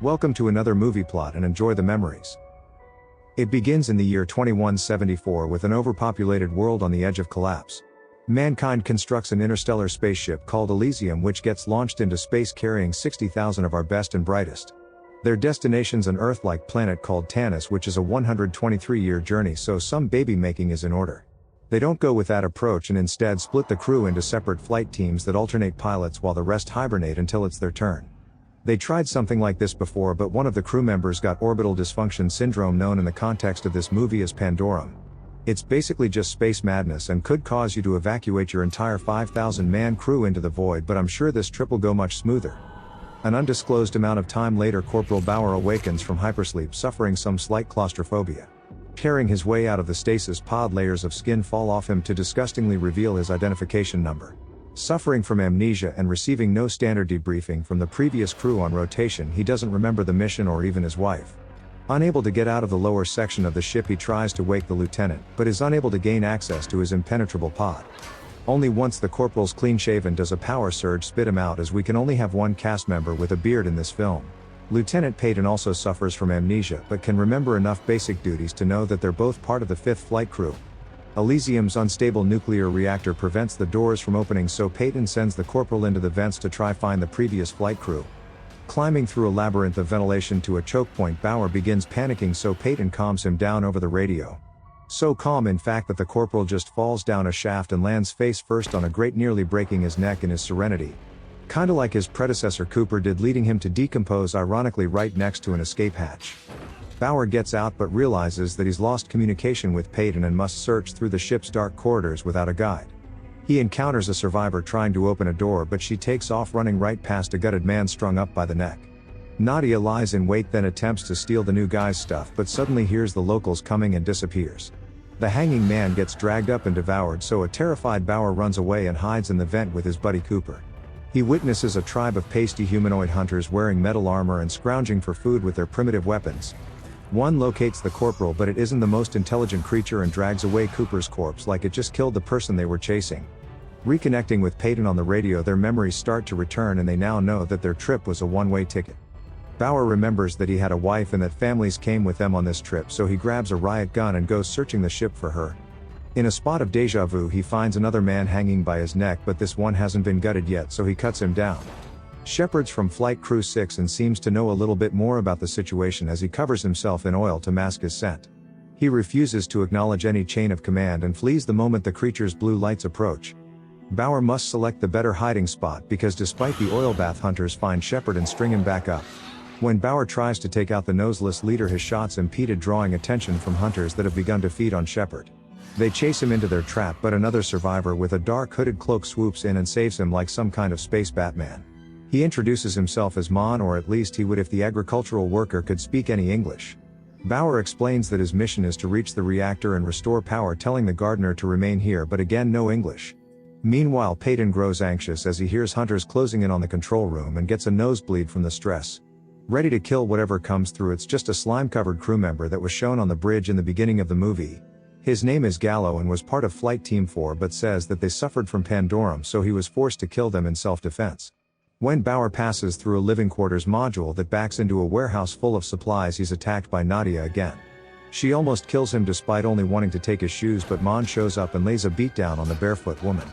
Welcome to another movie plot and enjoy the memories. It begins in the year 2174 with an overpopulated world on the edge of collapse. Mankind constructs an interstellar spaceship called Elysium which gets launched into space carrying 60,000 of our best and brightest. Their destination's an Earth-like planet called Tanis, which is a 123-year journey, so some baby making is in order. They don't go with that approach and instead split the crew into separate flight teams that alternate pilots while the rest hibernate until it's their turn. They tried something like this before, but one of the crew members got orbital dysfunction syndrome, known in the context of this movie as Pandorum. It's basically just space madness and could cause you to evacuate your entire 5,000-man crew into the void, but I'm sure this trip will go much smoother. An undisclosed amount of time later, Corporal Bauer awakens from hypersleep, suffering some slight claustrophobia. Carrying his way out of the stasis pod, layers of skin fall off him to disgustingly reveal his identification number. Suffering from amnesia and receiving no standard debriefing from the previous crew on rotation, he doesn't remember the mission or even his wife. Unable to get out of the lower section of the ship, he tries to wake the lieutenant, but is unable to gain access to his impenetrable pod. Only once the corporal's clean-shaven does a power surge spit him out, as we can only have one cast member with a beard in this film. Lieutenant Payton also suffers from amnesia but can remember enough basic duties to know that they're both part of the 5th flight crew. Elysium's unstable nuclear reactor prevents the doors from opening, so Payton sends the corporal into the vents to try find the previous flight crew. Climbing through a labyrinth of ventilation to a choke point, Bauer begins panicking, so Payton calms him down over the radio. So calm in fact that the corporal just falls down a shaft and lands face first on a grate, nearly breaking his neck in his serenity. Kinda like his predecessor Cooper did, leading him to decompose ironically right next to an escape hatch. Bauer gets out but realizes that he's lost communication with Payton and must search through the ship's dark corridors without a guide. He encounters a survivor trying to open a door, but she takes off running right past a gutted man strung up by the neck. Nadia lies in wait, then attempts to steal the new guy's stuff, but suddenly hears the locals coming and disappears. The hanging man gets dragged up and devoured, so a terrified Bauer runs away and hides in the vent with his buddy Cooper. He witnesses a tribe of pasty humanoid hunters wearing metal armor and scrounging for food with their primitive weapons. One locates the corporal, but it isn't the most intelligent creature and drags away Cooper's corpse like it just killed the person they were chasing. Reconnecting with Payton on the radio, their memories start to return and they now know that their trip was a one-way ticket. Bauer remembers that he had a wife and that families came with them on this trip, so he grabs a riot gun and goes searching the ship for her. In a spot of deja vu, he finds another man hanging by his neck, but this one hasn't been gutted yet, so he cuts him down. Shepard's from Flight Crew 6 and seems to know a little bit more about the situation as he covers himself in oil to mask his scent. He refuses to acknowledge any chain of command and flees the moment the creature's blue lights approach. Bauer must select the better hiding spot because despite the oil bath, hunters find Shepard and string him back up. When Bauer tries to take out the noseless leader, his shots impeded, drawing attention from hunters that have begun to feed on Shepard. They chase him into their trap, but another survivor with a dark hooded cloak swoops in and saves him like some kind of space Batman. He introduces himself as Manh, or at least he would if the agricultural worker could speak any English. Bauer explains that his mission is to reach the reactor and restore power, telling the gardener to remain here, but again no English. Meanwhile, Payton grows anxious as he hears hunters closing in on the control room and gets a nosebleed from the stress. Ready to kill whatever comes through, it's just a slime-covered crew member that was shown on the bridge in the beginning of the movie. His name is Gallo and was part of Flight Team 4, but says that they suffered from Pandorum, so he was forced to kill them in self-defense. When Bauer passes through a living quarters module that backs into a warehouse full of supplies, he's attacked by Nadia again. She almost kills him despite only wanting to take his shoes, but Manh shows up and lays a beatdown on the barefoot woman.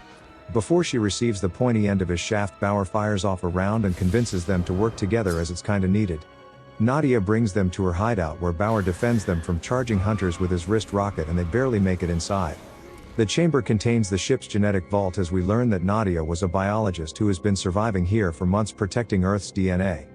Before she receives the pointy end of his shaft, Bauer fires off a round and convinces them to work together as it's kinda needed. Nadia brings them to her hideout where Bauer defends them from charging hunters with his wrist rocket, and they barely make it inside. The chamber contains the ship's genetic vault, as we learn that Nadia was a biologist who has been surviving here for months protecting Earth's DNA.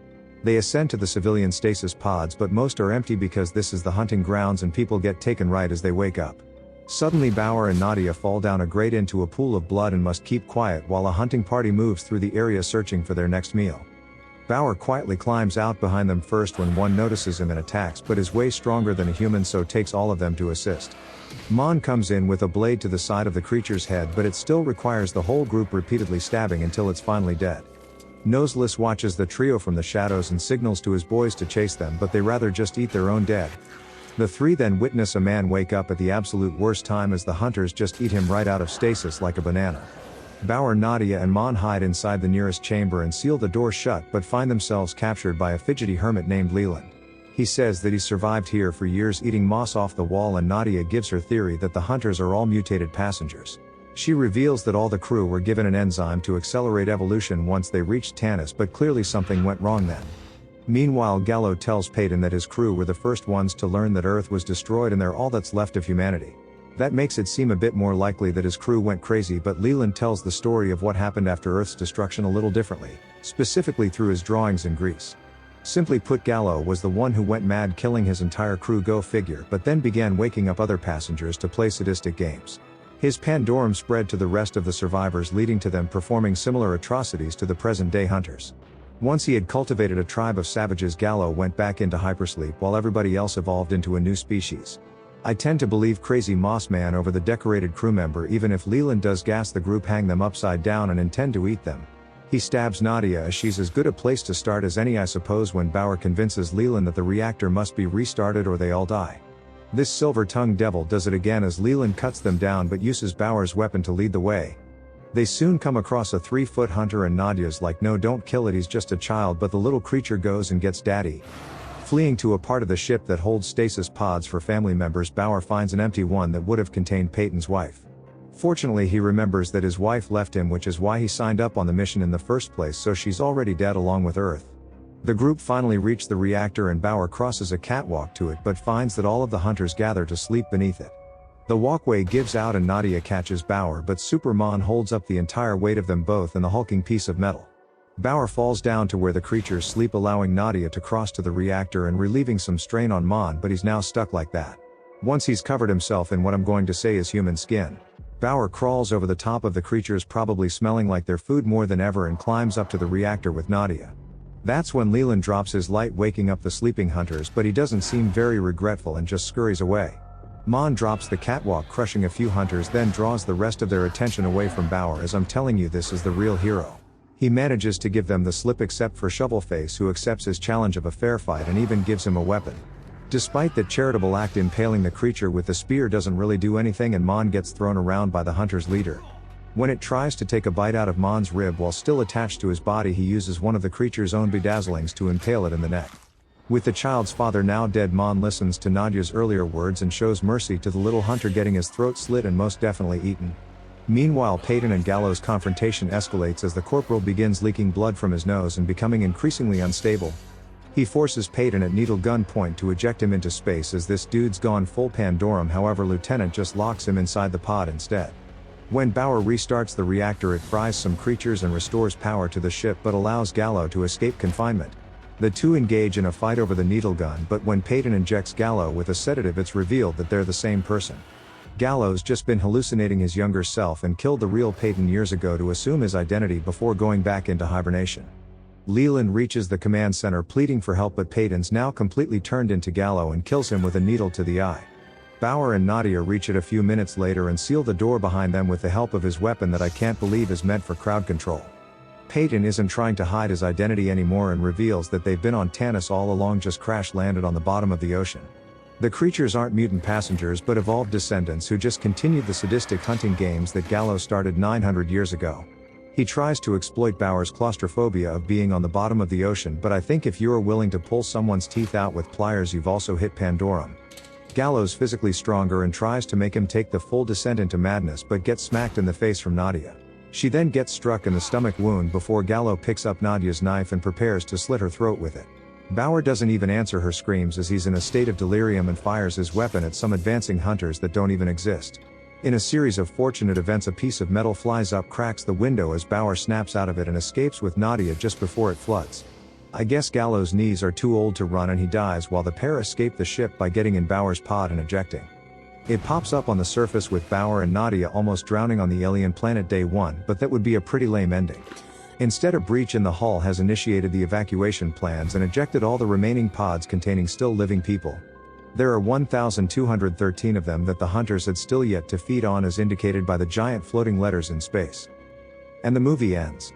They ascend to the civilian stasis pods, but most are empty because this is the hunting grounds and people get taken right as they wake up. Suddenly Bauer and Nadia fall down a grate into a pool of blood and must keep quiet while a hunting party moves through the area searching for their next meal. Bauer quietly climbs out behind them first when one notices him and attacks, but is way stronger than a human, so takes all of them to assist. Manh comes in with a blade to the side of the creature's head, but it still requires the whole group repeatedly stabbing until it's finally dead. Noseless watches the trio from the shadows and signals to his boys to chase them, but they rather just eat their own dead. The three then witness a man wake up at the absolute worst time as the hunters just eat him right out of stasis like a banana. Bauer, Nadia and Manh hide inside the nearest chamber and seal the door shut but find themselves captured by a fidgety hermit named Leland. He says that he survived here for years eating moss off the wall, and Nadia gives her theory that the hunters are all mutated passengers. She reveals that all the crew were given an enzyme to accelerate evolution once they reached Tanis, but clearly something went wrong then. Meanwhile, Gallo tells Payton that his crew were the first ones to learn that Earth was destroyed and they're all that's left of humanity. That makes it seem a bit more likely that his crew went crazy, but Leland tells the story of what happened after Earth's destruction a little differently, specifically through his drawings in Greece. Simply put, Gallo was the one who went mad, killing his entire crew, go figure, but then began waking up other passengers to play sadistic games. His Pandorum spread to the rest of the survivors, leading to them performing similar atrocities to the present-day hunters. Once he had cultivated a tribe of savages, Gallo went back into hypersleep while everybody else evolved into a new species. I tend to believe Crazy Moss Man over the decorated crew member, even if Leland does gas the group, hang them upside down and intend to eat them. He stabs Nadia, as she's as good a place to start as any, I suppose, when Bauer convinces Leland that the reactor must be restarted or they all die. This silver-tongued devil does it again as Leland cuts them down but uses Bauer's weapon to lead the way. They soon come across a 3-foot hunter and Nadia's like, no, don't kill it, he's just a child, but the little creature goes and gets Daddy. Fleeing to a part of the ship that holds stasis pods for family members, Bauer finds an empty one that would have contained Payton's wife. Fortunately, he remembers that his wife left him, which is why he signed up on the mission in the first place, so she's already dead along with Earth. The group finally reach the reactor and Bauer crosses a catwalk to it but finds that all of the hunters gather to sleep beneath it. The walkway gives out and Nadia catches Bauer, but Superman holds up the entire weight of them both in the hulking piece of metal. Bauer falls down to where the creatures sleep, allowing Nadia to cross to the reactor and relieving some strain on Manh, but he's now stuck like that. Once he's covered himself in what I'm going to say is human skin, Bauer crawls over the top of the creatures, probably smelling like their food more than ever, and climbs up to the reactor with Nadia. That's when Leland drops his light, waking up the sleeping hunters, but he doesn't seem very regretful and just scurries away. Manh drops the catwalk, crushing a few hunters, then draws the rest of their attention away from Bauer, as I'm telling you, this is the real hero. He manages to give them the slip except for Shovelface, who accepts his challenge of a fair fight and even gives him a weapon. Despite that charitable act, impaling the creature with the spear doesn't really do anything and Manh gets thrown around by the hunter's leader. When it tries to take a bite out of Man's rib while still attached to his body, he uses one of the creature's own bedazzlings to impale it in the neck. With the child's father now dead, Manh listens to Nadia's earlier words and shows mercy to the little hunter, getting his throat slit and most definitely eaten. Meanwhile, Payton and Gallo's confrontation escalates as the Corporal begins leaking blood from his nose and becoming increasingly unstable. He forces Payton at needle gun point to eject him into space, as this dude's gone full Pandorum. However, Lieutenant just locks him inside the pod instead. When Bauer restarts the reactor, it fries some creatures and restores power to the ship, but allows Gallo to escape confinement. The two engage in a fight over the needle gun, but when Payton injects Gallo with a sedative, it's revealed that they're the same person. Gallo's just been hallucinating his younger self and killed the real Payton years ago to assume his identity before going back into hibernation. Leland reaches the command center pleading for help, but Payton's now completely turned into Gallo and kills him with a needle to the eye. Bauer and Nadia reach it a few minutes later and seal the door behind them with the help of his weapon that I can't believe is meant for crowd control. Payton isn't trying to hide his identity anymore and reveals that they've been on Tanis all along, just crash landed on the bottom of the ocean. The creatures aren't mutant passengers but evolved descendants who just continued the sadistic hunting games that Gallo started 900 years ago. He tries to exploit Bauer's claustrophobia of being on the bottom of the ocean, but I think if you're willing to pull someone's teeth out with pliers, you've also hit Pandorum. Gallo's physically stronger and tries to make him take the full descent into madness, but gets smacked in the face from Nadia. She then gets struck in the stomach wound before Gallo picks up Nadia's knife and prepares to slit her throat with it. Bauer doesn't even answer her screams as he's in a state of delirium and fires his weapon at some advancing hunters that don't even exist. In a series of fortunate events, a piece of metal flies up, cracks the window as Bauer snaps out of it and escapes with Nadia just before it floods. I guess Gallo's knees are too old to run and he dies, while the pair escape the ship by getting in Bauer's pod and ejecting. It pops up on the surface with Bauer and Nadia almost drowning on the alien planet day one, but that would be a pretty lame ending. Instead, a breach in the hull has initiated the evacuation plans and ejected all the remaining pods containing still living people. There are 1,213 of them that the hunters had still yet to feed on, as indicated by the giant floating letters in space. And the movie ends.